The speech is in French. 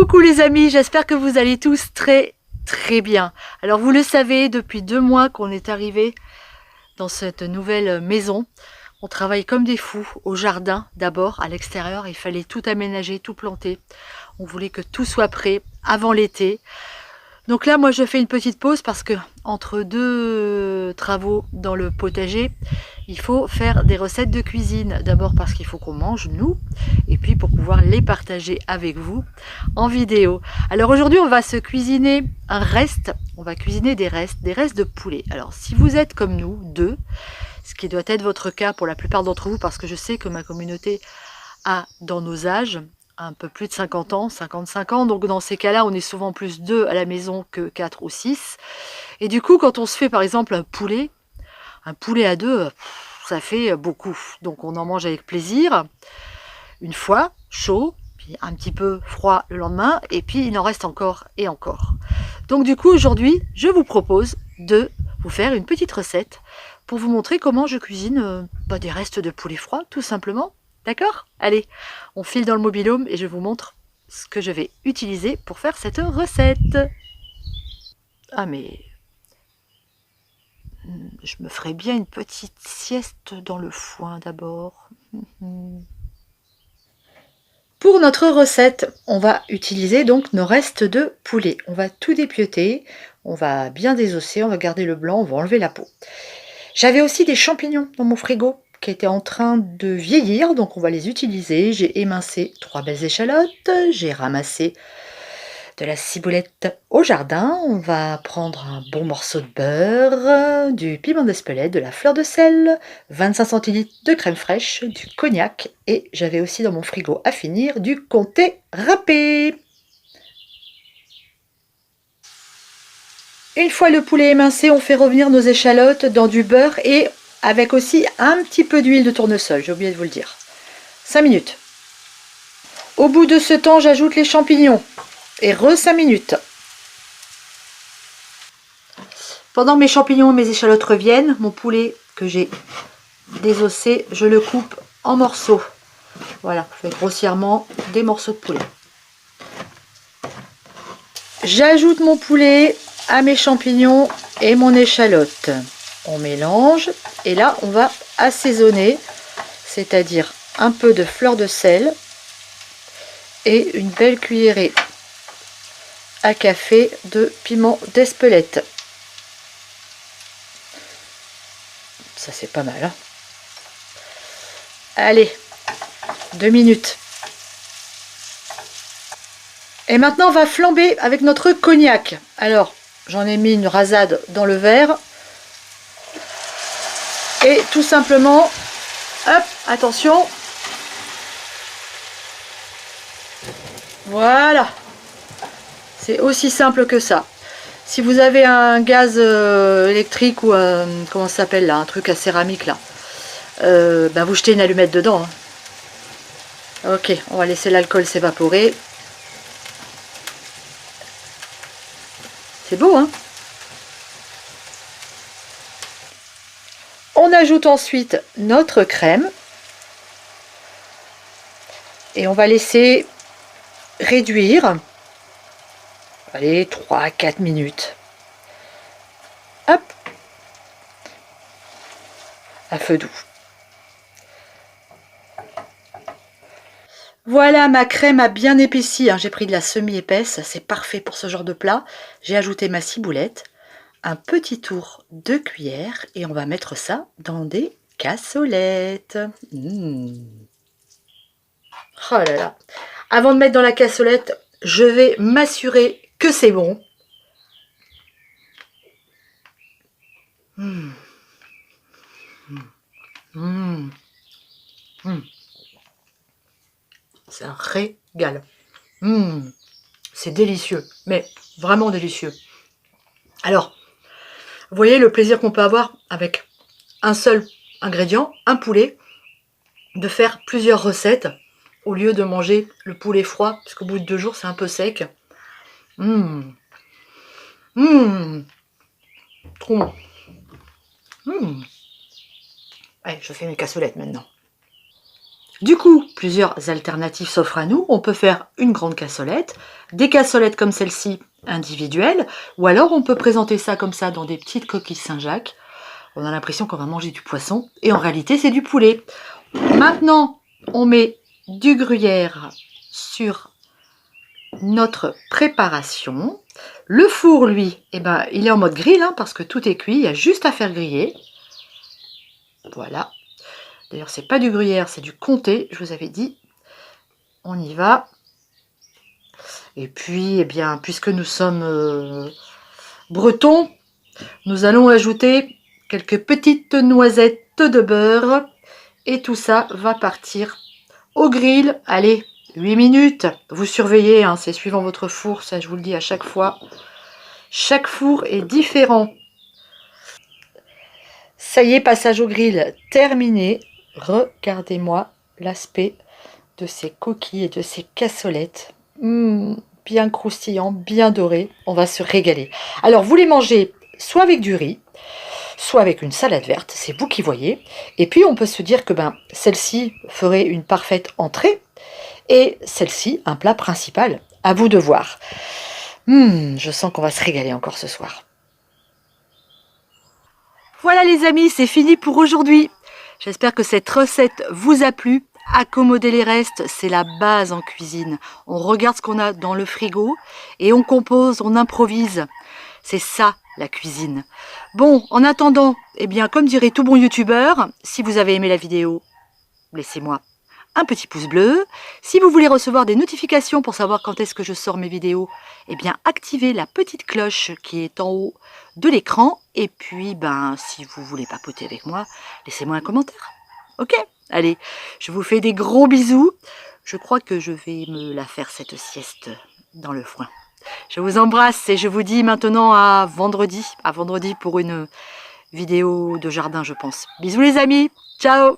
Coucou les amis, j'espère que vous allez tous très bien. Alors vous le savez, depuis 2 mois qu'on est arrivé dans cette nouvelle maison, on travaille comme des fous au jardin d'abord, à l'extérieur. Il fallait tout aménager, tout planter. On voulait que tout soit prêt avant l'été. Donc là, moi, je fais une petite pause parce que entre deux travaux dans le potager, il faut faire des recettes de cuisine. D'abord parce qu'il faut qu'on mange, nous, et puis pour pouvoir les partager avec vous en vidéo. Alors aujourd'hui, on va se cuisiner un reste. On va cuisiner des restes de poulet. Alors, si vous êtes comme nous, deux, ce qui doit être votre cas pour la plupart d'entre vous, parce que je sais que ma communauté a, dans nos âges, un peu plus de 50 ans, 55 ans, donc dans ces cas-là, on est souvent plus 2 à la maison que 4 ou 6. Et du coup, quand on se fait par exemple un poulet à 2, ça fait beaucoup. Donc on en mange avec plaisir, une fois, chaud, puis un petit peu froid le lendemain, et puis il en reste encore et encore. Donc du coup, aujourd'hui, je vous propose de vous faire une petite recette pour vous montrer comment je cuisine des restes de poulet froid, tout simplement. D'accord? Allez, on file dans le mobil-home et je vous montre ce que je vais utiliser pour faire cette recette. Ah mais je me ferais bien une petite sieste dans le foin d'abord. Pour notre recette, on va utiliser donc nos restes de poulet. On va tout dépioter, on va bien désosser, on va garder le blanc, on va enlever la peau. J'avais aussi des champignons dans mon frigo qui étaient en train de vieillir, donc on va les utiliser. J'ai émincé 3 belles échalotes, j'ai ramassé de la ciboulette au jardin. On va prendre un bon morceau de beurre, du piment d'Espelette, de la fleur de sel, 25 centilitres de crème fraîche, du cognac et j'avais aussi dans mon frigo à finir du comté râpé. Une fois le poulet émincé, on fait revenir nos échalotes dans du beurre et avec aussi un petit peu d'huile de tournesol, j'ai oublié de vous le dire. 5 minutes. Au bout de ce temps, j'ajoute les champignons et 5 minutes. Pendant que mes champignons et mes échalotes reviennent, mon poulet que j'ai désossé, je le coupe en morceaux. Voilà, je fais grossièrement des morceaux de poulet. J'ajoute mon poulet à mes champignons et mon échalote. On mélange et là on va assaisonner, c'est-à-dire un peu de fleur de sel et une belle cuillerée à café de piment d'Espelette. Ça c'est pas mal, hein. Allez, 2 minutes. Et maintenant on va flamber avec notre cognac. Alors j'en ai mis une rasade dans le verre. Et tout simplement, hop, attention. Voilà. C'est aussi simple que ça. Si vous avez un gaz électrique ou un, comment ça s'appelle là, un truc à céramique là, vous jetez une allumette dedans. Hein. Ok, on va laisser l'alcool s'évaporer. C'est beau, hein? On ajoute ensuite notre crème. Et on va laisser réduire. Allez, 3-4 minutes. Hop. À feu doux. Voilà, ma crème a bien épaissi. Hein. J'ai pris de la semi-épaisse. C'est parfait pour ce genre de plat. J'ai ajouté ma ciboulette. Un petit tour de cuillère. Et on va mettre ça dans des cassolettes. Oh là là. Avant de mettre dans la cassolette, je vais m'assurer que c'est bon. C'est un régal. C'est délicieux, mais vraiment délicieux. Alors, vous voyez le plaisir qu'on peut avoir avec un seul ingrédient, un poulet, de faire plusieurs recettes au lieu de manger le poulet froid, parce qu'au bout de 2 jours, c'est un peu sec. Trop bon. Allez, je fais mes cassolettes maintenant. Du coup, plusieurs alternatives s'offrent à nous. On peut faire une grande cassolette, des cassolettes comme celle-ci individuelles, ou alors on peut présenter ça comme ça dans des petites coquilles Saint-Jacques. On a l'impression qu'on va manger du poisson, et en réalité c'est du poulet. Maintenant, on met du gruyère sur notre préparation. Le four, lui, eh ben, il est en mode grill, hein, parce que tout est cuit, il y a juste à faire griller. Voilà. D'ailleurs, c'est pas du gruyère, c'est du comté, je vous avais dit. On y va. Et puis, eh bien, puisque nous sommes bretons, nous allons ajouter quelques petites noisettes de beurre. Et tout ça va partir au grill. Allez, 8 minutes. Vous surveillez, hein, c'est suivant votre four, ça je vous le dis à chaque fois. Chaque four est différent. Ça y est, passage au grill terminé. Regardez-moi l'aspect de ces coquilles et de ces cassolettes. Bien croustillant, bien doré. On va se régaler. Alors, vous les mangez soit avec du riz, soit avec une salade verte. C'est vous qui voyez. Et puis, on peut se dire que celle-ci ferait une parfaite entrée. Et celle-ci, un plat principal. À vous de voir. Je sens qu'on va se régaler encore ce soir. Voilà les amis, c'est fini pour aujourd'hui. J'espère que cette recette vous a plu. Accommoder les restes, c'est la base en cuisine. On regarde ce qu'on a dans le frigo et on compose, on improvise. C'est ça la cuisine. Bon, en attendant, eh bien, comme dirait tout bon youtubeur, si vous avez aimé la vidéo, laissez-moi un petit pouce bleu. Si vous voulez recevoir des notifications pour savoir quand est-ce que je sors mes vidéos, eh bien activez la petite cloche qui est en haut de l'écran. Et puis, si vous voulez papoter avec moi, laissez-moi un commentaire. Ok? Allez, je vous fais des gros bisous. Je crois que je vais me la faire cette sieste dans le foin. Je vous embrasse et je vous dis maintenant à vendredi pour une vidéo de jardin, je pense. Bisous les amis, ciao!